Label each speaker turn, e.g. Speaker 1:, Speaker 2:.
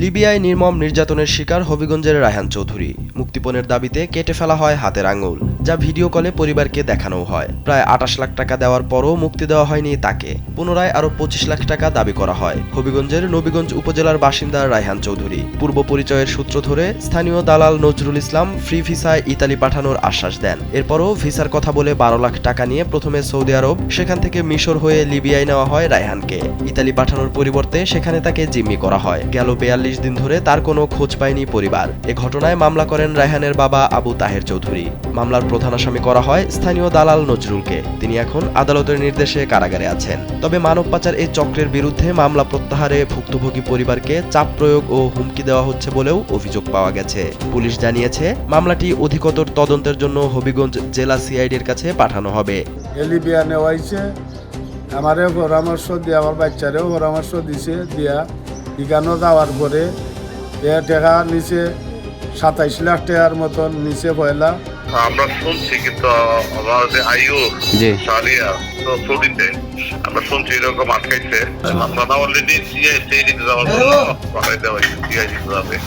Speaker 1: লিবিয়ায় নির্মম নির্যাতনের শিকার হবিগঞ্জের রায়হান চৌধুরী। মুক্তিপণের দাবিতে কেটে ফেলা হয় হাতের আঙুল, যা ভিডিও কলে পরিবারকে দেখানো হয়। প্রায় ২৮ লাখ টাকা দেওয়ার পরও মুক্তি দেওয়া হয়নি তাকে। পুনরায় আরও ২৫ লাখ টাকা দাবি করা হয়। হবিগঞ্জের নবীগঞ্জ উপজেলার বাসিন্দা রায়হান চৌধুরী পূর্ব পরিচয়ের সূত্র ধরে স্থানীয় দালাল নজরুল ইসলাম ফ্রি ভিসায় ইতালি পাঠানোর আশ্বাস দেন। এরপরও ভিসার কথা বলে ১২ লাখ টাকা নিয়ে প্রথমে সৌদি আরব, সেখান থেকে মিশর হয়ে লিবিয়ায় নেওয়া হয় রায়হানকে। ইতালি পাঠানোর পরিবর্তে সেখানে তাকে জিম্মি করা হয়। গেল ৪২ দিন ধরে তার কোনো খোঁজ পায়নি পরিবার। এ ঘটনায় মামলা করেন রায়হানের বাবা আবু তাহের চৌধুরী। মামলার প্রধান আসামি করা হয় স্থানীয় দালাল নজরুলকে। তিনি এখন আদালতের নির্দেশে কারাগারে আছেন। তবে মানব পাচার এই চক্রের বিরুদ্ধে মামলা প্রত্যাহারে ভুক্তভোগী পরিবারকে চাপ প্রয়োগ ও হুমকি দেওয়া হচ্ছে বলেও অভিযোগ পাওয়া গেছে। পুলিশ জানিয়েছে মামলাটি অধিকতর তদন্তের জন্য হবিগঞ্জ জেলা সিআইডির কাছে পাঠানো হবে।
Speaker 2: লিবিয়া নেওয়া হয়েছে, আমারও পরামর্শ দিয়ে আমার বাচ্চারেও পরামর্শ দিছে, দিয়া এখানেও যাওয়ার পরে টাকা নিচে ২৭ লাখ টাকার মতন নিচে পয়লা।
Speaker 3: আমরা শুনছি কিন্তু আমাদের আয়ু সারিয়া তো ছুটিতে আমরা শুনছি এরকম আটকাইছে। আমরা অলরেডি সিআইডি যাওয়ার জন্য পাঠাই দেওয়া হয়েছে, সিআইডি যাবে।